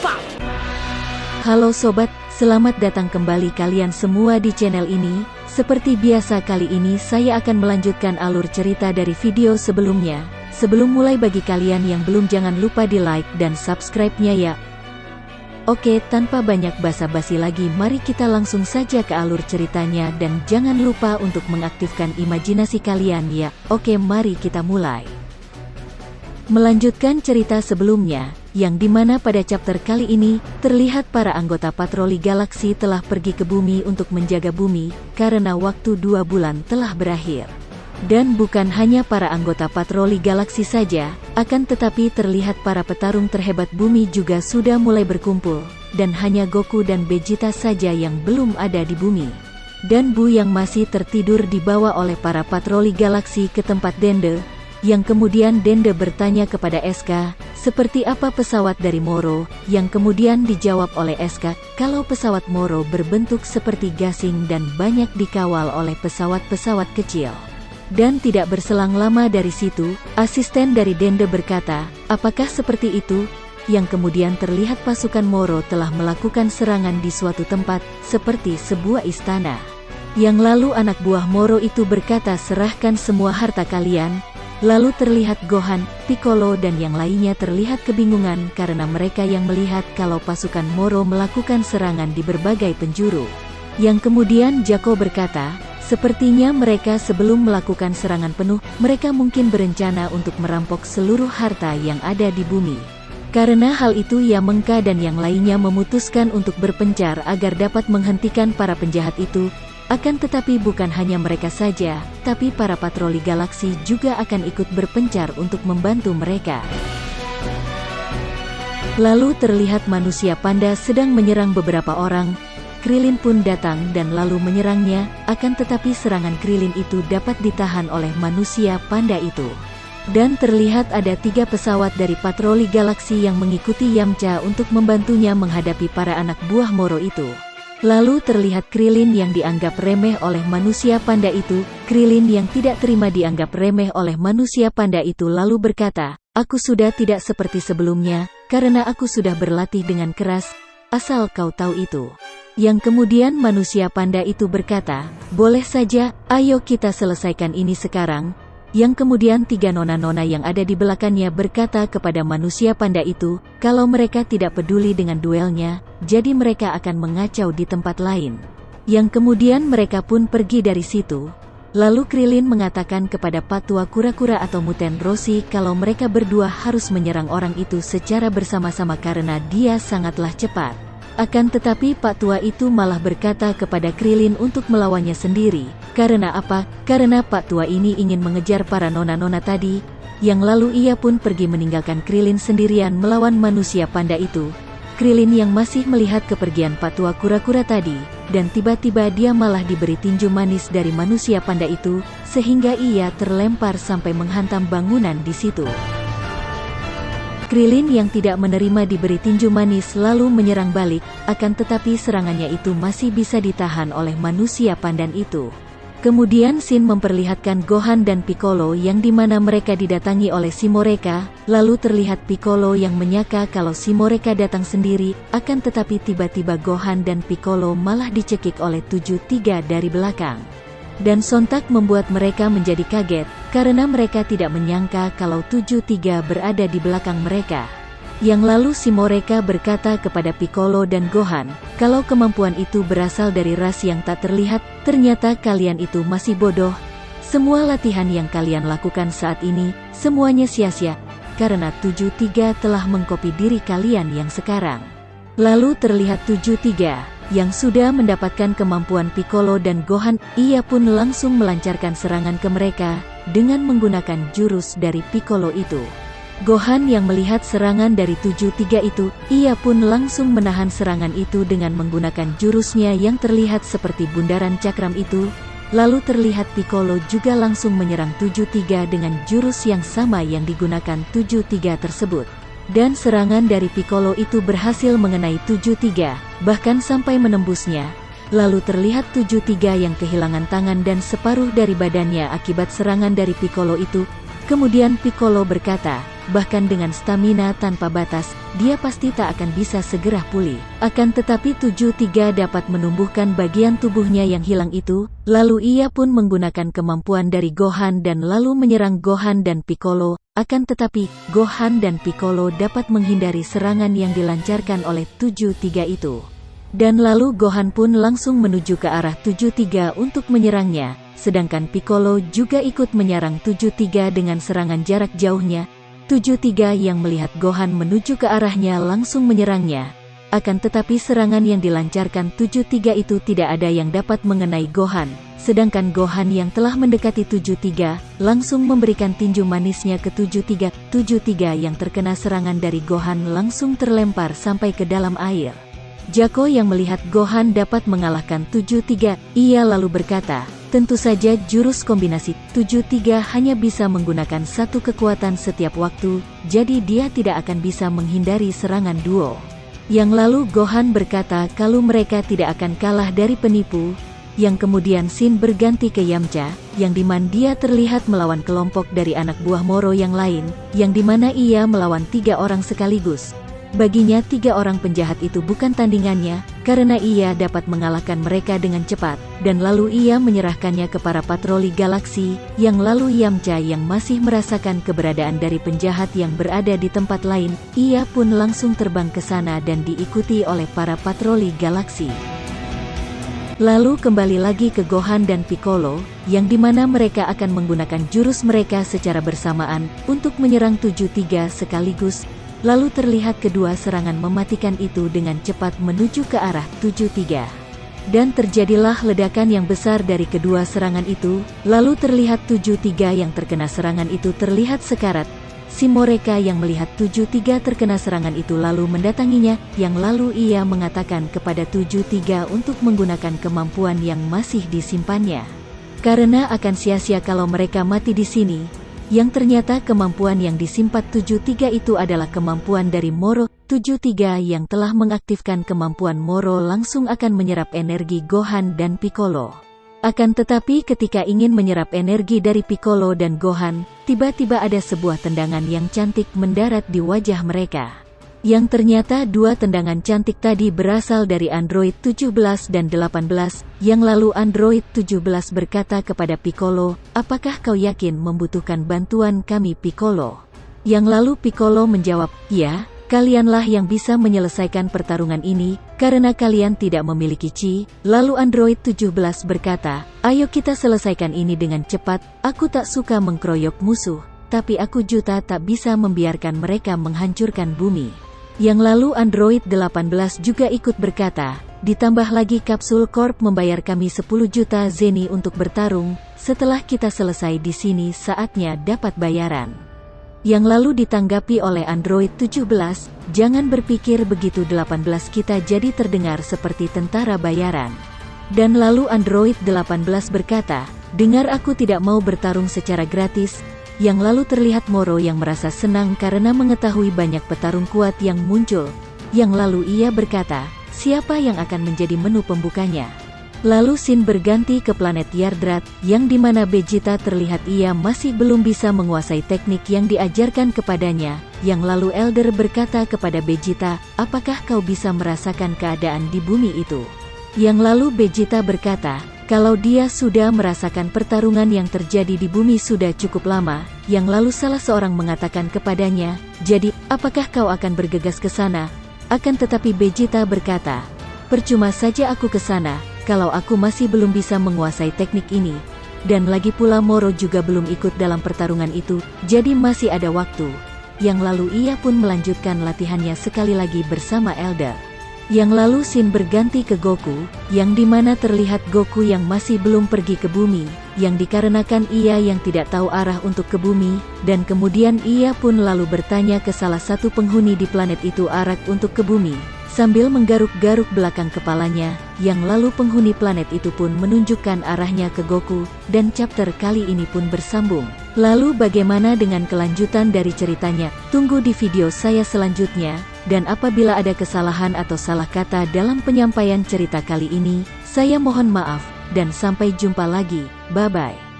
Mantap! Halo sobat, selamat datang kembali kalian semua di channel ini. Seperti biasa kali ini saya akan melanjutkan alur cerita dari video sebelumnya. Sebelum mulai bagi kalian yang belum, jangan lupa di like dan subscribe-nya ya. Oke, tanpa banyak basa-basi lagi, mari kita langsung saja ke alur ceritanya dan jangan lupa untuk mengaktifkan imajinasi kalian ya. Oke, mari kita mulai. Melanjutkan cerita sebelumnya, yang dimana pada chapter kali ini, terlihat para anggota patroli galaksi telah pergi ke bumi untuk menjaga bumi, karena waktu 2 bulan telah berakhir. Dan bukan hanya para anggota patroli galaksi saja, akan tetapi terlihat para petarung terhebat bumi juga sudah mulai berkumpul, dan hanya Goku dan Vegeta saja yang belum ada di bumi. Dan Bu yang masih tertidur dibawa oleh para patroli galaksi ke tempat Dende, yang kemudian Dende bertanya kepada SK, seperti apa pesawat dari Moro, yang kemudian dijawab oleh SK, kalau pesawat Moro berbentuk seperti gasing dan banyak dikawal oleh pesawat-pesawat kecil. Dan tidak berselang lama dari situ, asisten dari Dende berkata, apakah seperti itu? Yang kemudian terlihat pasukan Moro telah melakukan serangan di suatu tempat, seperti sebuah istana. Yang lalu anak buah Moro itu berkata, serahkan semua harta kalian. Lalu terlihat Gohan, Piccolo dan yang lainnya terlihat kebingungan karena mereka yang melihat kalau pasukan Moro melakukan serangan di berbagai penjuru. Yang kemudian Jaco berkata, sepertinya mereka sebelum melakukan serangan penuh, mereka mungkin berencana untuk merampok seluruh harta yang ada di bumi. Karena hal itu Yamengka dan yang lainnya memutuskan untuk berpencar agar dapat menghentikan para penjahat itu. Akan tetapi bukan hanya mereka saja, tapi para patroli galaksi juga akan ikut berpencar untuk membantu mereka. Lalu terlihat manusia panda sedang menyerang beberapa orang. Krillin pun datang dan lalu menyerangnya, akan tetapi serangan Krillin itu dapat ditahan oleh manusia panda itu. Dan terlihat ada 3 pesawat dari patroli galaksi yang mengikuti Yamcha untuk membantunya menghadapi para anak buah Moro itu. Lalu terlihat Krillin yang dianggap remeh oleh manusia panda itu. Krillin yang tidak terima dianggap remeh oleh manusia panda itu lalu berkata, aku sudah tidak seperti sebelumnya, karena aku sudah berlatih dengan keras, asal kau tahu itu. Yang kemudian manusia panda itu berkata, boleh saja, ayo kita selesaikan ini sekarang. Yang kemudian 3 nona-nona yang ada di belakangnya berkata kepada manusia panda itu, kalau mereka tidak peduli dengan duelnya, jadi mereka akan mengacau di tempat lain. Yang kemudian mereka pun pergi dari situ. Lalu Krillin mengatakan kepada Patua Kura-Kura atau Muten Roshi kalau mereka berdua harus menyerang orang itu secara bersama-sama karena dia sangatlah cepat. Akan tetapi Pak Tua itu malah berkata kepada Krillin untuk melawannya sendiri. Karena apa? Karena Pak Tua ini ingin mengejar para nona-nona tadi. Yang lalu ia pun pergi meninggalkan Krillin sendirian melawan manusia panda itu. Krillin yang masih melihat kepergian Pak Tua Kura-Kura tadi, dan tiba-tiba dia malah diberi tinju manis dari manusia panda itu, sehingga ia terlempar sampai menghantam bangunan di situ. Krillin yang tidak menerima diberi tinju manis lalu menyerang balik, akan tetapi serangannya itu masih bisa ditahan oleh manusia pandan itu. Kemudian Shin memperlihatkan Gohan dan Piccolo yang dimana mereka didatangi oleh si Moreka, lalu terlihat Piccolo yang menyangka kalau si Moreka datang sendiri, akan tetapi tiba-tiba Gohan dan Piccolo malah dicekik oleh 73 dari belakang. Dan sontak membuat mereka menjadi kaget, karena mereka tidak menyangka kalau 73 berada di belakang mereka. Yang lalu si Moreka berkata kepada Piccolo dan Gohan, kalau kemampuan itu berasal dari ras yang tak terlihat, ternyata kalian itu masih bodoh. Semua latihan yang kalian lakukan saat ini, semuanya sia-sia, karena 73 telah mengkopi diri kalian yang sekarang. Lalu terlihat 73 yang sudah mendapatkan kemampuan Piccolo dan Gohan, ia pun langsung melancarkan serangan ke mereka, dengan menggunakan jurus dari Piccolo itu. Gohan yang melihat serangan dari 73 itu, ia pun langsung menahan serangan itu dengan menggunakan jurusnya yang terlihat seperti bundaran cakram itu. Lalu terlihat Piccolo juga langsung menyerang 73 dengan jurus yang sama yang digunakan 73 tersebut. Dan serangan dari Piccolo itu berhasil mengenai 73, bahkan sampai menembusnya. Lalu terlihat 73 yang kehilangan tangan dan separuh dari badannya akibat serangan dari Piccolo itu. Kemudian Piccolo berkata, bahkan dengan stamina tanpa batas, dia pasti tak akan bisa segera pulih. Akan tetapi 73 dapat menumbuhkan bagian tubuhnya yang hilang itu, lalu ia pun menggunakan kemampuan dari Gohan dan lalu menyerang Gohan dan Piccolo. Akan tetapi, Gohan dan Piccolo dapat menghindari serangan yang dilancarkan oleh 73 itu. Dan lalu Gohan pun langsung menuju ke arah 73 untuk menyerangnya, sedangkan Piccolo juga ikut menyerang 73 dengan serangan jarak jauhnya. 73 yang melihat Gohan menuju ke arahnya langsung menyerangnya. Akan tetapi serangan yang dilancarkan 73 itu tidak ada yang dapat mengenai Gohan, sedangkan Gohan yang telah mendekati 73, langsung memberikan tinju manisnya ke 73. 73 yang terkena serangan dari Gohan langsung terlempar sampai ke dalam air. Jaco yang melihat Gohan dapat mengalahkan 73, ia lalu berkata, tentu saja jurus kombinasi 73 hanya bisa menggunakan satu kekuatan setiap waktu, jadi dia tidak akan bisa menghindari serangan duo. Yang lalu Gohan berkata kalau mereka tidak akan kalah dari penipu, yang kemudian Shin berganti ke Yamcha, yang dimana dia terlihat melawan kelompok dari anak buah Moro yang lain, yang dimana ia melawan 3 orang sekaligus. Baginya 3 orang penjahat itu bukan tandingannya, karena ia dapat mengalahkan mereka dengan cepat, dan lalu ia menyerahkannya ke para patroli galaksi, yang lalu Yamcha yang masih merasakan keberadaan dari penjahat yang berada di tempat lain, ia pun langsung terbang ke sana dan diikuti oleh para patroli galaksi. Lalu kembali lagi ke Gohan dan Piccolo, yang dimana mereka akan menggunakan jurus mereka secara bersamaan, untuk menyerang 73 sekaligus. Lalu terlihat kedua serangan mematikan itu dengan cepat menuju ke arah 73. Dan terjadilah ledakan yang besar dari kedua serangan itu, lalu terlihat 73 yang terkena serangan itu terlihat sekarat. Si Moreka yang melihat 73 terkena serangan itu lalu mendatanginya, yang lalu ia mengatakan kepada 73 untuk menggunakan kemampuan yang masih disimpannya. Karena akan sia-sia kalau mereka mati di sini. Yang ternyata kemampuan yang disimpan 73 itu adalah kemampuan dari Moro. 73 yang telah mengaktifkan kemampuan Moro langsung akan menyerap energi Gohan dan Piccolo. Akan tetapi ketika ingin menyerap energi dari Piccolo dan Gohan, tiba-tiba ada sebuah tendangan yang cantik mendarat di wajah mereka. Yang ternyata 2 tendangan cantik tadi berasal dari Android 17 dan 18, yang lalu Android 17 berkata kepada Piccolo, apakah kau yakin membutuhkan bantuan kami Piccolo? Yang lalu Piccolo menjawab, ya, kalianlah yang bisa menyelesaikan pertarungan ini, karena kalian tidak memiliki Chi. Lalu Android 17 berkata, ayo kita selesaikan ini dengan cepat, aku tak suka mengkeroyok musuh, tapi aku juga tak bisa membiarkan mereka menghancurkan bumi. Yang lalu Android 18 juga ikut berkata, ditambah lagi Kapsul Corp membayar kami 10 juta zeni untuk bertarung, setelah kita selesai di sini saatnya dapat bayaran. Yang lalu ditanggapi oleh Android 17, jangan berpikir begitu 18 kita jadi terdengar seperti tentara bayaran. Dan lalu Android 18 berkata, dengar aku tidak mau bertarung secara gratis. Yang lalu terlihat Moro yang merasa senang karena mengetahui banyak petarung kuat yang muncul. Yang lalu ia berkata, siapa yang akan menjadi menu pembukanya? Lalu Shin berganti ke planet Yardrat, yang dimana Vegeta terlihat ia masih belum bisa menguasai teknik yang diajarkan kepadanya. Yang lalu Elder berkata kepada Vegeta, apakah kau bisa merasakan keadaan di bumi itu? Yang lalu Vegeta berkata, kalau dia sudah merasakan pertarungan yang terjadi di bumi sudah cukup lama. Yang lalu salah seorang mengatakan kepadanya, jadi, apakah kau akan bergegas ke sana? Akan tetapi Vegeta berkata, percuma saja aku ke sana, kalau aku masih belum bisa menguasai teknik ini. Dan lagi pula Moro juga belum ikut dalam pertarungan itu, jadi masih ada waktu. Yang lalu ia pun melanjutkan latihannya sekali lagi bersama Elder. Yang lalu Shin berganti ke Goku, yang dimana terlihat Goku yang masih belum pergi ke bumi, yang dikarenakan ia yang tidak tahu arah untuk ke bumi, dan kemudian ia pun lalu bertanya ke salah satu penghuni di planet itu arah untuk ke bumi, sambil menggaruk-garuk belakang kepalanya, yang lalu penghuni planet itu pun menunjukkan arahnya ke Goku, dan chapter kali ini pun bersambung. Lalu bagaimana dengan kelanjutan dari ceritanya? Tunggu di video saya selanjutnya. Dan apabila ada kesalahan atau salah kata dalam penyampaian cerita kali ini, saya mohon maaf, dan sampai jumpa lagi, bye-bye.